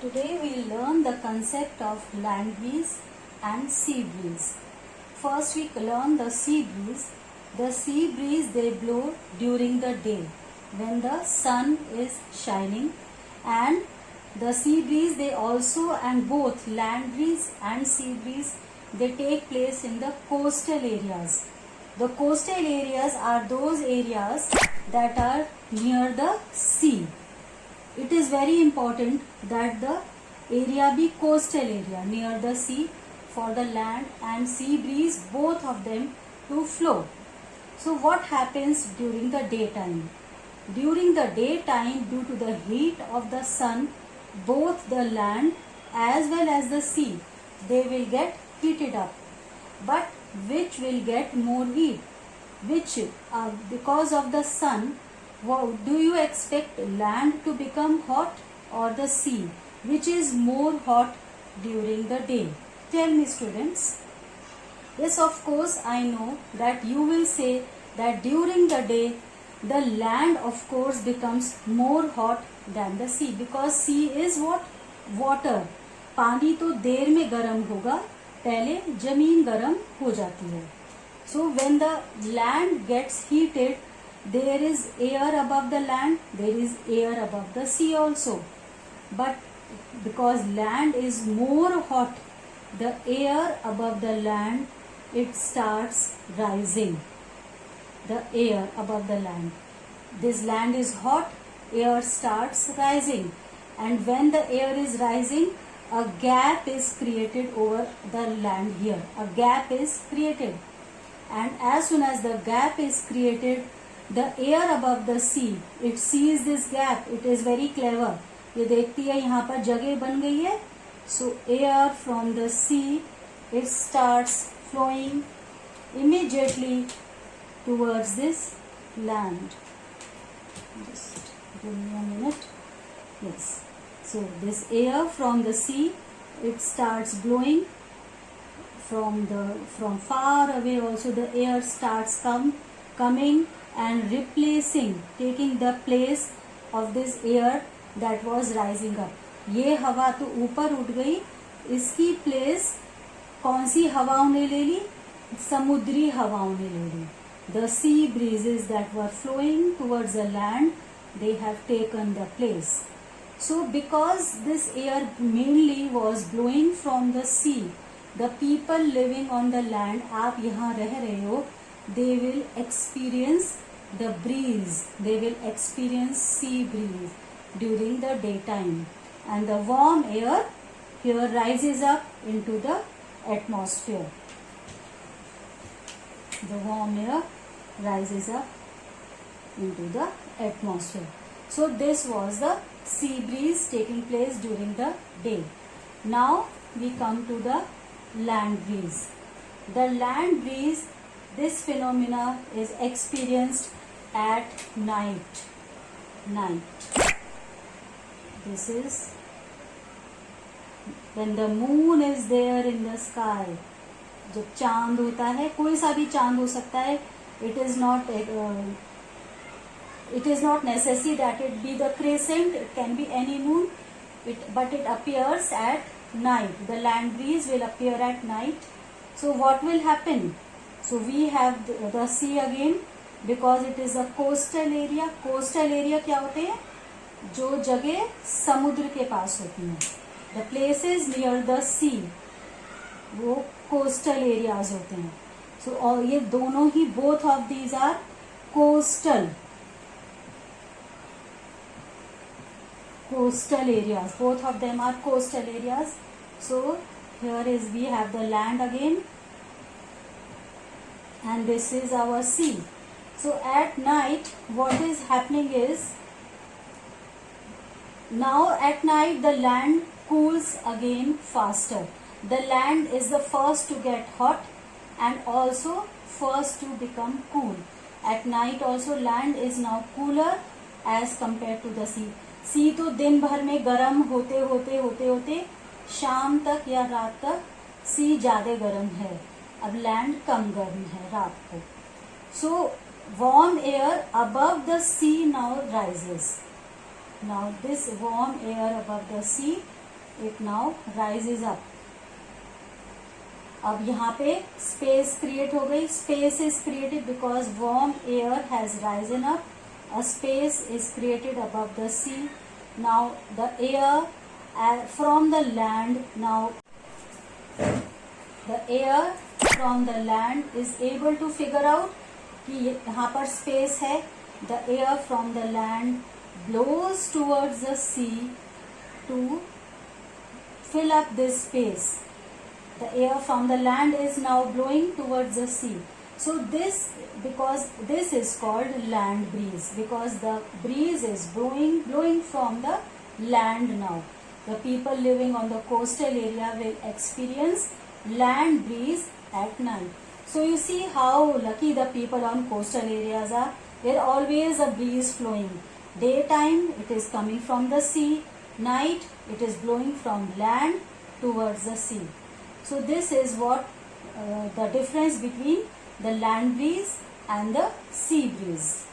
Today we learn the concept of land breeze and sea breeze. First we learn the sea breeze. The sea breeze they blow during the day when the sun is shining, and the sea breeze they also, and both land breeze and sea breeze, they take place in the coastal areas. The coastal areas are those areas that are near the sea. It is very important that the area be coastal area near the sea for the land and sea breeze, both of them, to flow. So what happens during the daytime? During the daytime, due to the heat of the sun, both the land as well as the sea, they will get heated up. But which will get more heat? Which, because of the sun, do you expect land to become hot or the sea? Which is more hot during the day? Tell me, students. Yes, of course, I know that you will say that during the day, the land of course becomes more hot than the sea, because sea is what? Water. पानी तो देर में गर्म होगा, पहले जमीन गर्म हो जाती है. So when the land gets heated, there is air above the land, there is air above the sea also. But because land is more hot, the air above the land, it starts rising. The air above the land. This land is hot, air starts rising. And when the air is rising, a gap is created over the land here. A gap is created. And as soon as the gap is created, the air above the sea, it sees this gap. It is very clever. ये देखती है यहाँ पर जगह बन गई है. So air from the sea, it starts flowing immediately towards this land. Just give me a minute. Yes. So this air from the sea, it starts blowing. From far away also the air starts coming and replacing, taking the place of this air that was rising up. ये हवा तो ऊपर उठ गई, इसकी place कौन सी हवाओं ने ले ली? समुद्री हवाओं ने ले ली. The sea breezes that were flowing towards the land, they have taken the place. So because this air mainly was blowing from the sea, the people living on the land, आप यहाँ रह रहे हो, they will experience the breeze, they will experience sea breeze during the daytime, and the warm air here rises up into the atmosphere. The warm air rises up into the atmosphere. So this was the sea breeze taking place during the day. Now we come to the land breeze. The land breeze, this phenomena is experienced at night. This is when the moon is there in the sky. जब चांद होता है, कोई सा भी चांद हो सकता है. It is not necessary that it be the crescent. It can be any moon. But it appears at night. The land breeze will appear at night. So what will happen? So we have the sea again, because it is a coastal area. Coastal area क्या होते हैं? जो जगह समुद्र के पास होती हैं. The places near the sea, वो coastal areas होते हैं. So और ये दोनों ही, both of these are coastal areas. Both of them are coastal areas. So here is, we have the land again, and this is our sea. So at night what is happening is, now at night the land cools again faster. The land is the first to get hot and also first to become cool. At night also land is now cooler as compared to the sea. सी तो दिन भर में गर्म होते होते शाम तक या रात तक सी ज्यादा गर्म है. अब लैंड कम गर्म है रात को. सो warm air above the sea now rises. Now this warm air above the sea it now rises up. अब यहाँ पे space create हो गई. Space is created because warm air has risen up. A space is created above the sea. Now the air from the land, now the air from the land is able to figure out कि यहाँ पर space है. The air from the land blows towards the sea to fill up this space. The air from the land is now blowing towards the sea. So because this is called land breeze, because the breeze is blowing from the land now. The people living on the coastal area will experience land breeze at night. So you see how lucky the people on coastal areas are. There always a breeze flowing. Daytime it is coming from the sea. Night it is blowing from land towards the sea. So this is what the difference between the land breeze and the sea breeze.